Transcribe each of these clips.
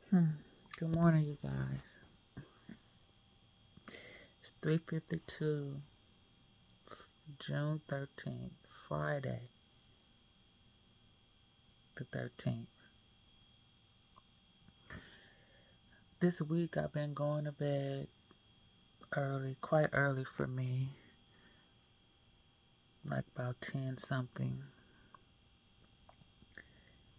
Good morning, you guys. It's 3:52, June 13th, Friday, the 13th. This week I've been going to bed early, quite early for me, like about 10 something.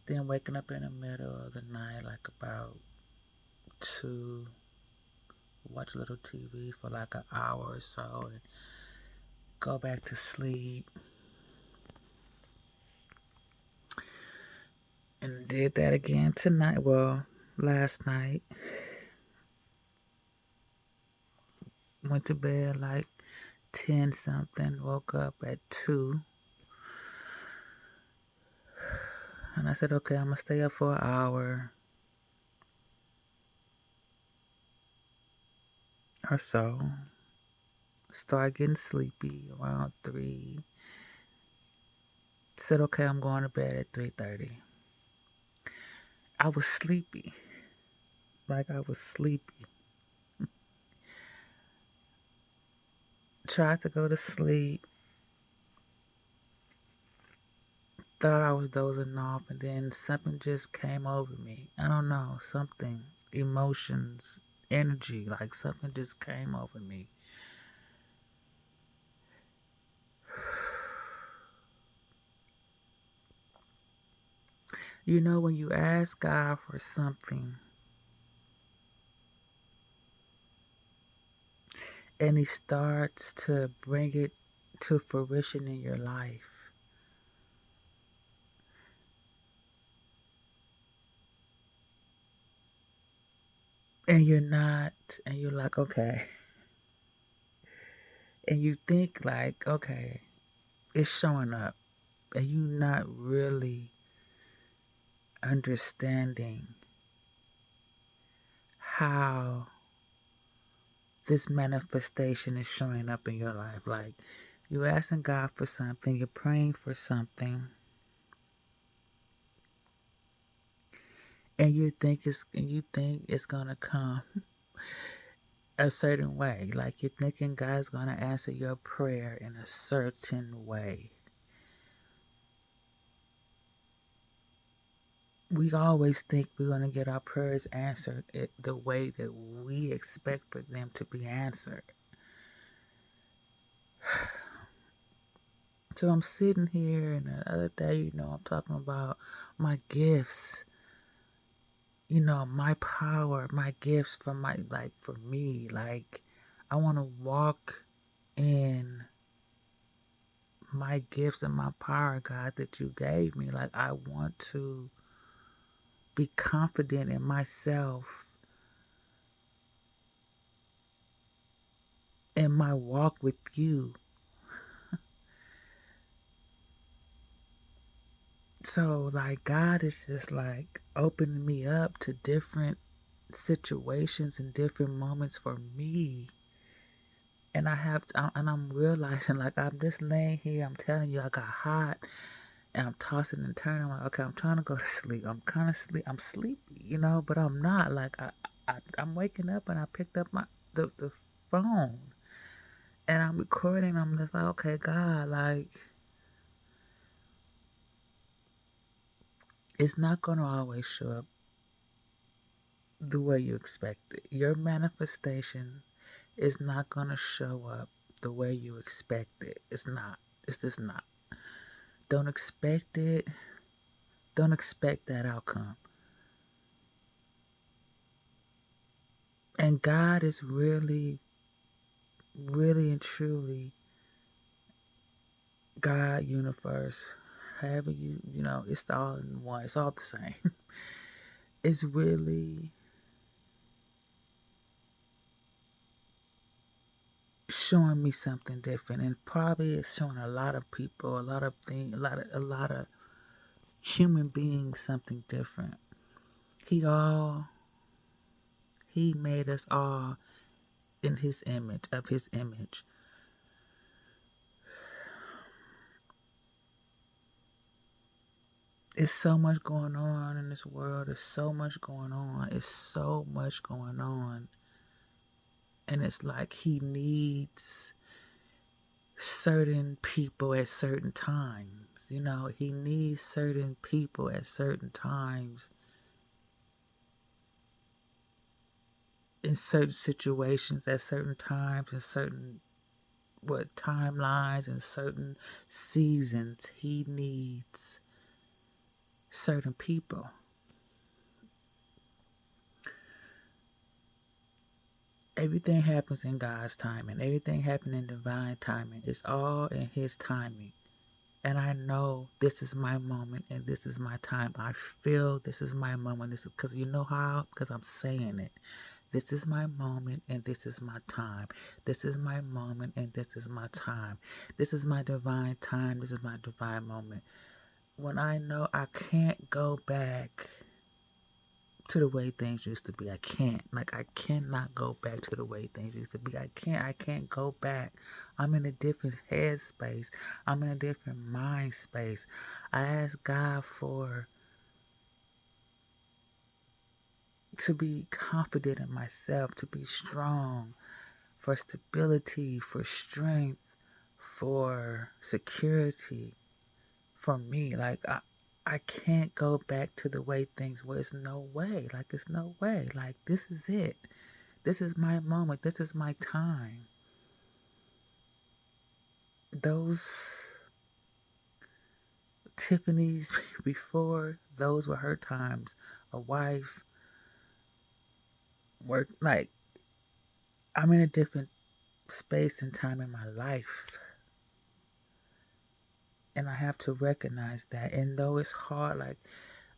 Then waking up in the middle of the night, like about 2, watch a little TV for like an hour or so, and go back to sleep. And did that again tonight. Well, last night. Went to bed like 10 something, woke up at 2. And I said, okay, I'm going to stay up for an hour or so. Start getting sleepy around 3. Said, okay, I'm going to bed at 3:30. I was sleepy. Like I was sleepy. Tried to go to sleep. Thought I was dozing off, and then something just came over me. I don't know, something, emotions, energy, like something just came over me. You know, when you ask God for something and He starts to bring it to fruition in your life, and you're like, okay, and you think, like, okay, it's showing up, and you not really understanding how this manifestation is showing up in your life. Like, you're asking God for something, you're praying for something, and you think it's gonna come a certain way. Like, you're thinking God's gonna answer your prayer in a certain way. We always think we're gonna get our prayers answered the way that we expect for them to be answered. So I'm sitting here, and the other day, I'm talking about my gifts, my power, my gifts for for me. Like, I want to walk in my gifts and my power, God, that you gave me. Like, I want to be confident in myself in my walk with you. So, like, God is just like opening me up to different situations and different moments for me. And I'm realizing, like, I'm just laying here, I'm telling you, I got hot, and I'm tossing and turning. I'm like, okay, I'm trying to go to sleep. I'm kind of I'm sleepy, but I'm not. Like, I'm waking up, and I picked up the phone, and I'm recording. I'm just like, okay, God, like, it's not gonna always show up the way you expect it. Your manifestation is not gonna show up the way you expect it. It's not. It's just not. Don't expect it. Don't expect that outcome. And God is really, really and truly God, universe, however it's all in one. It's all the same. It's really showing me something different, and probably it's showing a lot of people, a lot of things, a lot of human beings something different. He all He made us all in His image, of His image. It's so much going on in this world. There's so much going on. It's so much going on. And it's like he needs certain people at certain times. You know, he needs certain people at certain times in certain situations at certain times in certain timelines and certain seasons. He needs certain people. Everything happens in God's timing. Everything happens in divine timing. It's all in his timing. And I know this is my moment and this is my time. I feel this is my moment. This is because you know how? Because I'm saying it. This is my moment and this is my time. This is my moment and this is my time. This is my divine time. This is my divine moment. When I know I can't go back to the way things used to be. I can't. Like I cannot go back to the way things used to be. I can't go back. I'm in a different headspace. I'm in a different mind space. I ask God to be confident in myself, to be strong, for stability, for strength, for security, for me. Like I can't go back to the way things were. It's no way. Like it's no way. Like this is it. This is my moment. This is my time. Those Tiffany's before, those were her times. A wife, work, like I'm in a different space and time in my life. And I have to recognize that. And though it's hard, like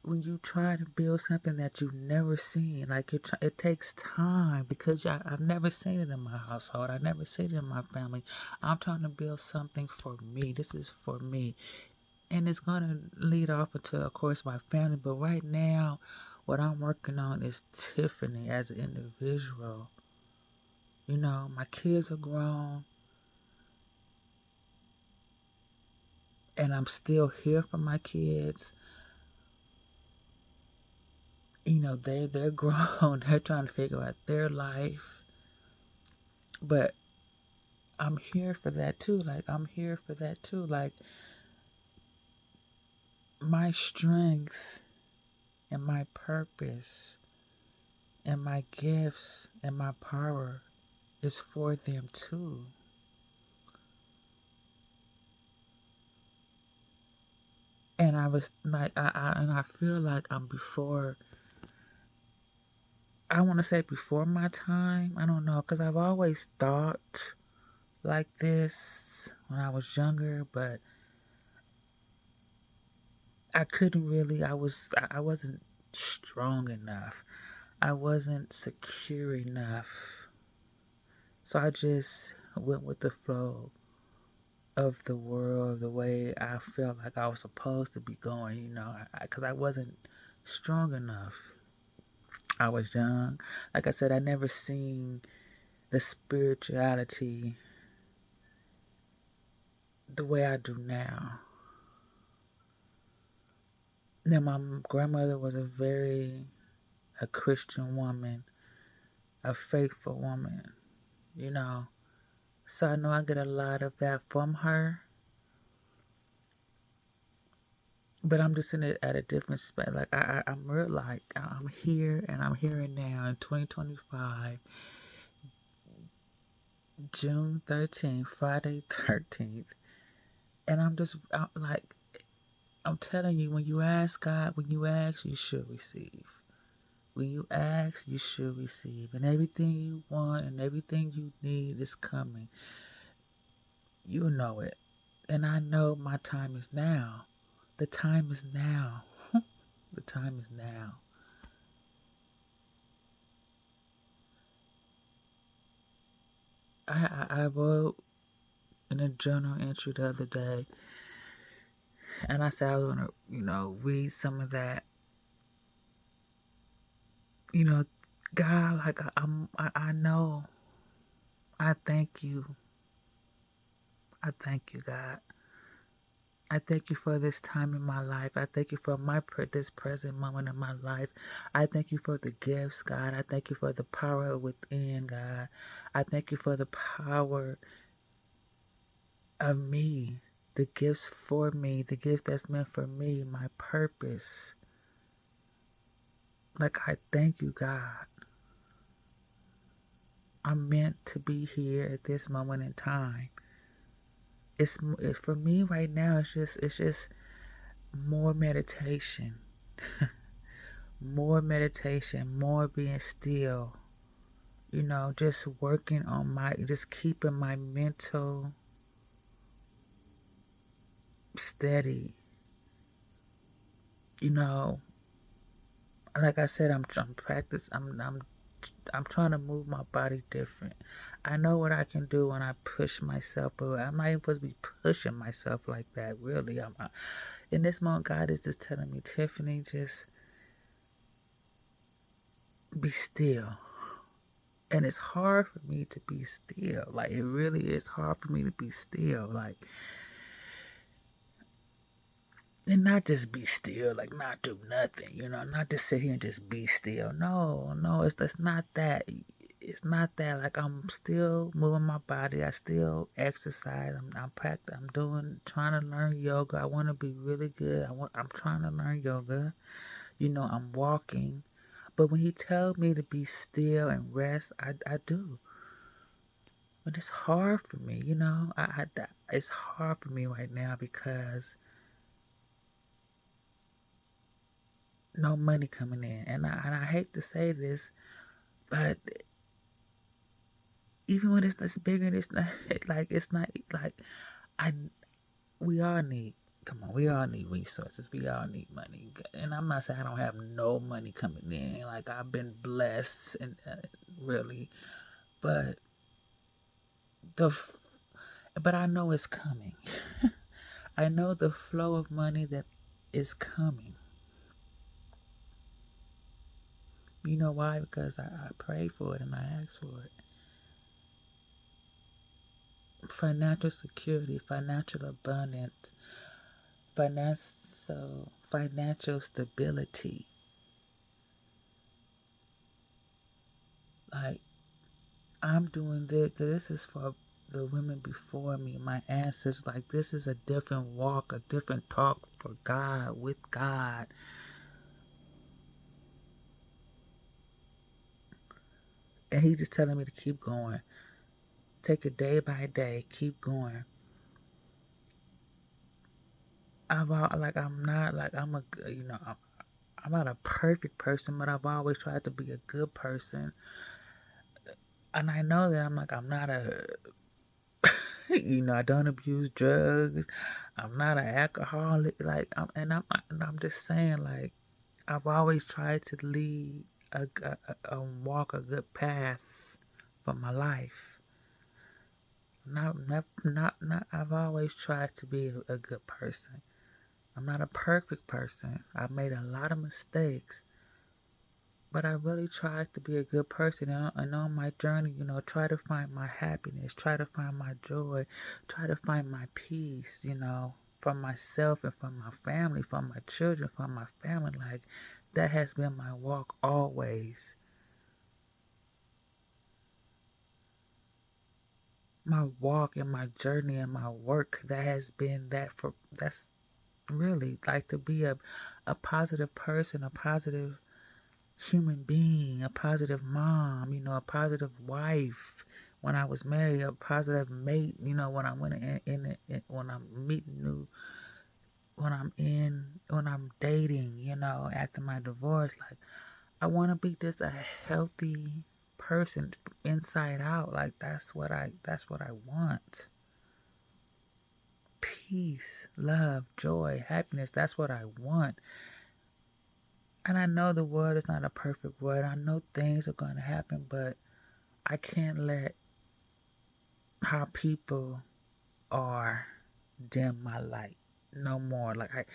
when you try to build something that you've never seen, like it takes time because I've never seen it in my household. I've never seen it in my family. I'm trying to build something for me. This is for me. And it's going to lead off into, of course, my family. But right now, what I'm working on is Tiffany as an individual. You know, my kids are grown. And I'm still here for my kids. You know, they're grown. They're trying to figure out their life. But I'm here for that too. Like I'm here for that too. Like my strength and my purpose and my gifts and my power is for them too. And I was like, I feel like I'm before. I want to say before my time. I don't know, cause I've always thought like this when I was younger, but I couldn't really. I wasn't strong enough. I wasn't secure enough. So I just went with the flow of the world, the way I felt like I was supposed to be going, you know, because I wasn't strong enough. I was young. Like I said, I never seen the spirituality the way I do now. Now, my grandmother was a Christian woman, a faithful woman, you know. So I know I get a lot of that from her. But I'm just at a different space. Like I'm real. Like I'm here and I'm here and now in 2025, June 13th, Friday 13th, and like I'm telling you, when you ask God, when you ask, you should receive. When you ask, you should receive, and everything you want and everything you need is coming. You know it, and I know my time is now. The time is now. The time is now. I wrote in a journal entry the other day, and I said I was gonna, read some of that. You know, God, like I know. I thank you. I thank you, God. I thank you for this time in my life. I thank you for this present moment in my life. I thank you for the gifts, God. I thank you for the power within, God. I thank you for the power of me, the gifts for me, the gift that's meant for me, my purpose. Like, I thank you, God. I'm meant to be here at this moment in time. It's for me right now. It's just more meditation, more meditation, more being still. Just working on just keeping my mental steady. You know, like I said, I'm practice. I'm trying to move my body different. I know what I can do when I push myself, but I'm not even supposed to be pushing myself like that. Really, I'm not. In this moment, God is just telling me, Tiffany, just be still. And it's hard for me to be still. Like, it really is hard for me to be still. Like, and not just be still, like not do nothing, not just sit here and just be still. No, that's not that. It's not that. Like, I'm still moving my body. I still exercise. I'm practicing. Trying to learn yoga. I want to be really good. I'm trying to learn yoga. I'm walking. But when he tells me to be still and rest, I do. But it's hard for me, it's hard for me right now because no money coming in. And I hate to say this, but even when it's bigger, it's not it's not like I we all need come on, we all need resources. We all need money. And I'm not saying I don't have no money coming in. Like, I've been blessed and really, but the but I know it's coming. I know the flow of money that is coming. You know why? Because I pray for it and I ask for it. Financial security, financial abundance, financial stability. Like, I'm doing this. This is for the women before me, my ancestors. Like, this is a different walk, a different talk for God, with God. And he's just telling me to keep going. Take it day by day. Keep going. I'm not like I'm a I'm not a perfect person, but I've always tried to be a good person. And I know that I'm not a I don't abuse drugs. I'm not an alcoholic. Like, I'm just saying, like, I've always tried to lead walk a good path for my life. Not. I've always tried to be a good person. I'm not a perfect person. I've made a lot of mistakes, but I really tried to be a good person. And on my journey, try to find my happiness, try to find my joy, try to find my peace, for myself and for my family, for my children, for my family. Like, that has been my walk always. My walk and my journey and my work, that's really like to be a positive person, a positive human being, a positive mom, a positive wife. When I was married, a positive mate. When I went when I'm meeting new, when I'm dating. After my divorce, like, I want to be just a healthy person inside out. Like, that's what I want. Peace, love, joy, happiness. That's what I want. And I know the world is not a perfect world. I know things are going to happen, but I can't let how people are dim my light no more. Like, I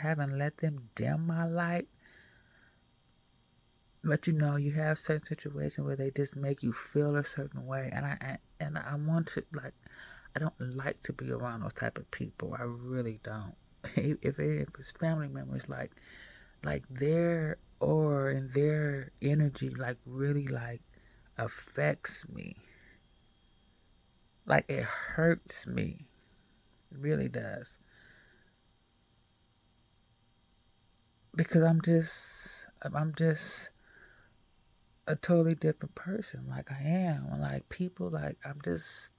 haven't let them dim my light. But you have certain situations where they just make you feel a certain way, and I want to, like, I don't like to be around those type of people. I really don't. If it's family members, like their aura and their energy, like really like affects me. Like it hurts me. It really does. Because I'm just a totally different person. Like I am. Like people, like I'm just.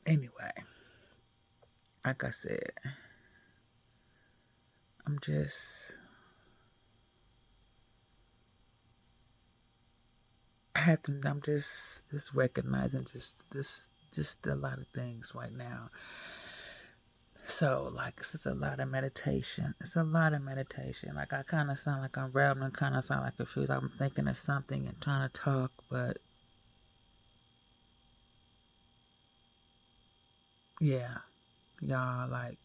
Anyway, like I said, I'm just. I'm just recognizing just a lot of things right now. So like it's a lot of meditation. It's a lot of meditation. Like I kind of sound like I'm rambling, kind of sound like confused. I'm thinking of something and trying to talk, but yeah, y'all, like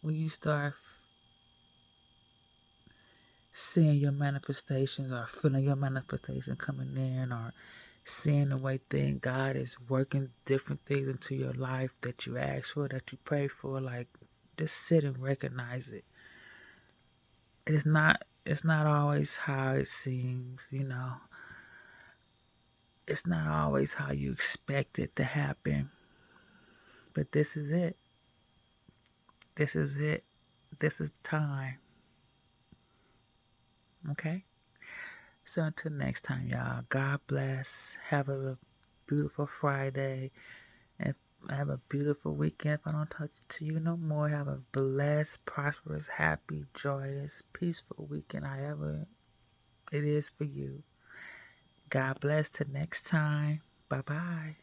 when you start seeing your manifestations or feeling your manifestation coming in or seeing the way God is working different things into your life that you ask for, that you pray for, like just sit and recognize it. It's not always how it seems, you know. It's not always how you expect it to happen. But this is it. This is it. This is time. Okay? So until next time, y'all, God bless. Have a beautiful Friday. And have a beautiful weekend. If I don't talk to you no more, have a blessed, prosperous, happy, joyous, peaceful weekend, however it is for you. God bless till next time. Bye bye.